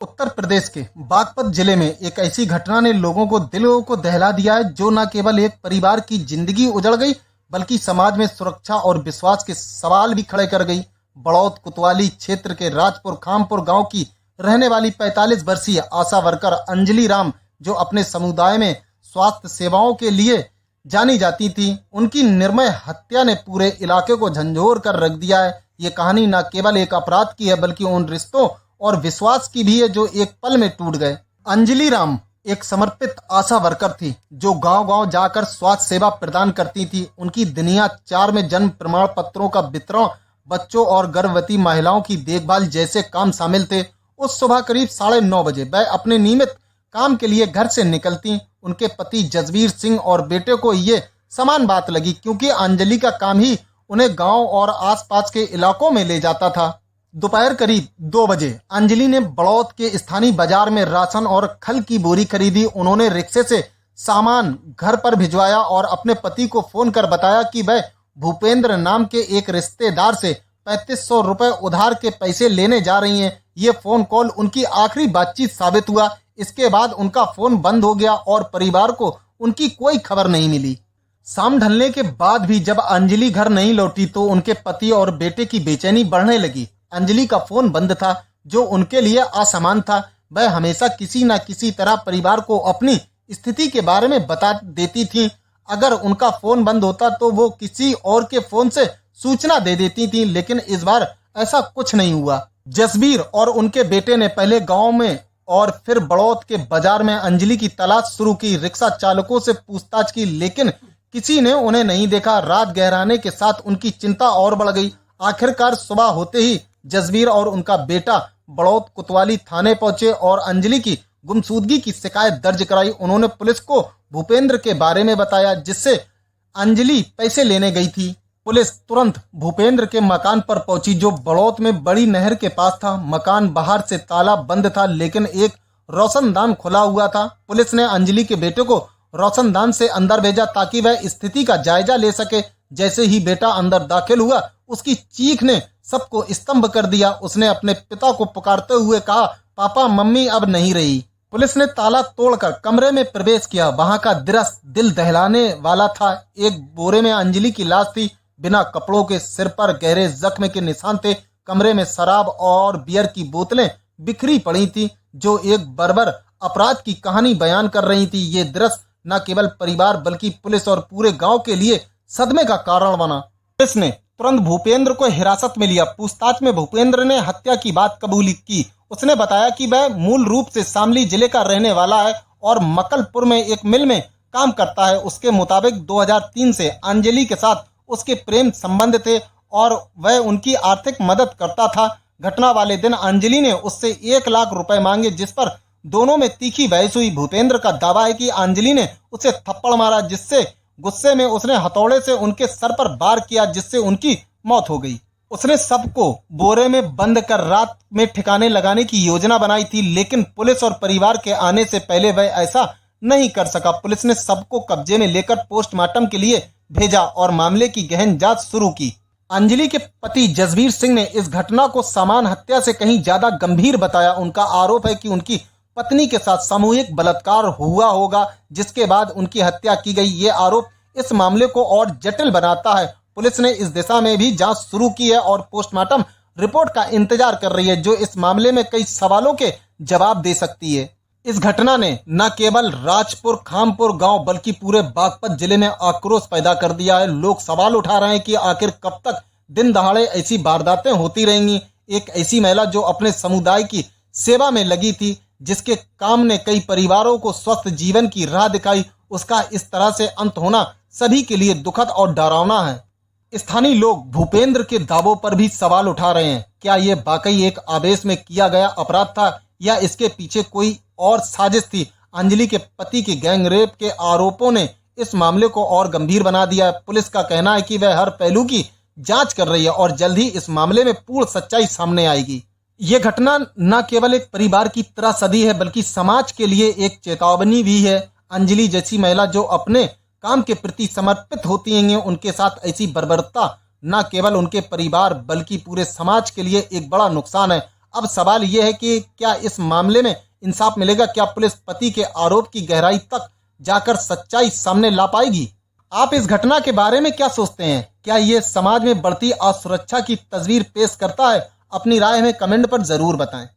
उत्तर प्रदेश के बागपत जिले में एक ऐसी घटना ने लोगों को दिलों को दहला दिया है, जो न केवल एक परिवार की जिंदगी उजड़ गई बल्कि समाज में सुरक्षा और विश्वास के सवाल भी खड़े कर गई। बड़ौत कोतवाली क्षेत्र के राजपुर खामपुर गांव की रहने वाली 45 वर्षीय आशा वर्कर अंजलि राम, जो अपने समुदाय में स्वास्थ्य सेवाओं के लिए जानी जाती थी, उनकी निर्मम हत्या ने पूरे इलाके को झंझोर कर रख दिया है। ये कहानी न केवल एक अपराध की है बल्कि उन रिश्तों और विश्वास की भी है जो एक पल में टूट गए। अंजलि राम एक समर्पित आशा वर्कर थी जो गांव-गांव जाकर स्वास्थ्य सेवा प्रदान करती थी। उनकी दिनिया 4 में जन्म प्रमाण पत्रों का वितरण, बच्चों और गर्भवती महिलाओं की देखभाल जैसे काम शामिल थे। उस सुबह करीब 9:30 बजे वह अपने नियमित काम के लिए घर से निकलती। उनके पति जसवीर सिंह और बेटे को ये समान बात लगी, क्योंकि अंजलि का काम ही उन्हें गांव और आसपास के इलाकों में ले जाता था। दोपहर करीब 2 बजे अंजलि ने बड़ौत के स्थानीय बाजार में राशन और खल की बोरी खरीदी। उन्होंने रिक्शे से सामान घर पर भिजवाया और अपने पति को फोन कर बताया कि वह भूपेंद्र नाम के एक रिश्तेदार से 3500 रुपए उधार के पैसे लेने जा रही हैं। ये फोन कॉल उनकी आखिरी बातचीत साबित हुआ। इसके बाद उनका फोन बंद हो गया और परिवार को उनकी कोई खबर नहीं मिली। शाम ढलने के बाद भी जब अंजलि घर नहीं लौटी तो उनके पति और बेटे की बेचैनी बढ़ने लगी। अंजलि का फोन बंद था, जो उनके लिए असामान्य था। वह हमेशा किसी न किसी तरह परिवार को अपनी स्थिति के बारे में बता देती थी। अगर उनका फोन बंद होता तो वो किसी और के फोन से सूचना दे देती थी, लेकिन इस बार ऐसा कुछ नहीं हुआ। जसबीर और उनके बेटे ने पहले गांव में और फिर बड़ौत के बाजार में अंजलि की तलाश शुरू की। रिक्शा चालकों से पूछताछ की, लेकिन किसी ने उन्हें नहीं देखा। रात गहराने के साथ उनकी चिंता और बढ़ गई। आखिरकार सुबह होते ही जसबीर और उनका बेटा बड़ौत कोतवाली थाने पहुंचे और अंजलि की गुमशुदगी की शिकायत दर्ज कराई। उन्होंने पुलिस को भूपेंद्र के बारे में बताया, जिससे अंजलि पैसे लेने गई थी। पुलिस तुरंत भूपेंद्र के मकान पर पहुंची, जो बड़ौत में बड़ी नहर के पास था। मकान बाहर से ताला बंद था, लेकिन एक रोशनदान खुला हुआ था। पुलिस ने अंजलि के बेटे को रोशनदान से अंदर भेजा ताकि वह स्थिति का जायजा ले सके। जैसे ही बेटा अंदर दाखिल हुआ, उसकी चीख ने सबको स्तंभ कर दिया। उसने अपने पिता को पुकारते हुए कहा, पापा मम्मी अब नहीं रही। पुलिस ने ताला तोड़कर कमरे में प्रवेश किया। वहां का दृश्य दिल दहलाने वाला था। एक बोरे में अंजलि की लाश थी, बिना कपड़ों के, सिर पर गहरे जख्म के निशान थे। कमरे में शराब और बियर की बोतलें बिखरी पड़ी थी, जो एक बर्बर अपराध की कहानी बयान कर रही थी। ये दृश्य न केवल परिवार बल्कि पुलिस और पूरे गांव के लिए सदमे का कारण बना। पुलिस ने तुरंत भूपेंद्र को हिरासत में लिया। पूछताछ में भूपेंद्र ने हत्या की बात कबूली की। उसने बताया कि वह मूल रूप से शामली जिले का रहने वाला है और मकलपुर में एक मिल में काम करता है। उसके मुताबिक 2003 से अंजलि के साथ उसके प्रेम संबंध थे और वह उनकी आर्थिक मदद करता था। घटना वाले दिन अंजलि ने उससे 1 लाख रुपए मांगे, जिस पर दोनों में तीखी बहस हुई। भूपेंद्र का दावा है कि अंजलि ने उसे थप्पड़ मारा, जिससे गुस्से में उसने हथौड़े से उनके सर पर वार किया, जिससे उनकी मौत हो गई। उसने सबको बोरे में बंद कर रात में ठिकाने लगाने की योजना बनाई थी, लेकिन पुलिस और परिवार के आने से पहले वह ऐसा नहीं कर सका। पुलिस ने सबको कब्जे में लेकर पोस्टमार्टम के लिए भेजा और मामले की गहन जांच शुरू की। अंजलि के पति जसवीर सिंह ने इस घटना को सामान्य हत्या से कहीं ज्यादा गंभीर बताया। उनका आरोप है कि उनकी पत्नी के साथ सामूहिक बलात्कार हुआ होगा, जिसके बाद उनकी हत्या की गई। ये आरोप इस मामले को और जटिल बनाता है। पुलिस ने इस दिशा में भी जांच शुरू की है और पोस्टमार्टम रिपोर्ट का इंतजार कर रही है, जो इस मामले में कई सवालों के जवाब दे सकती है। इस घटना ने न केवल राजपुर खामपुर गांव बल्कि पूरे बागपत जिले में आक्रोश पैदा कर दिया है। लोग सवाल उठा रहे हैं कि आखिर कब तक दिन दहाड़े ऐसी वारदातें होती रहेंगी। एक ऐसी महिला जो अपने समुदाय की सेवा में लगी थी, जिसके काम ने कई परिवारों को स्वस्थ जीवन की राह दिखाई, उसका इस तरह से अंत होना सभी के लिए दुखद और डरावना है। स्थानीय लोग भूपेंद्र के दावों पर भी सवाल उठा रहे हैं। क्या ये वाकई एक आवेश में किया गया अपराध था या इसके पीछे कोई और साजिश थी? अंजलि के पति की गैंगरेप के आरोपों ने इस मामले को और गंभीर बना दिया है। पुलिस का कहना है कि वह हर पहलू की जांच कर रही है और जल्द ही इस मामले में पूर्ण सच्चाई सामने आएगी। ये घटना न केवल एक परिवार की त्रासदी है बल्कि समाज के लिए एक चेतावनी भी है। अंजलि जैसी महिला जो अपने काम के प्रति समर्पित होती हैं, उनके साथ ऐसी बर्बरता न केवल उनके परिवार बल्कि पूरे समाज के लिए एक बड़ा नुकसान है। अब सवाल यह है कि क्या इस मामले में इंसाफ मिलेगा? क्या पुलिस पति के आरोप की गहराई तक जाकर सच्चाई सामने ला पाएगी? आप इस घटना के बारे में क्या सोचते हैं? क्या ये समाज में बढ़ती असुरक्षा की तस्वीर पेश करता है? अपनी राय हमें कमेंट पर जरूर बताएं।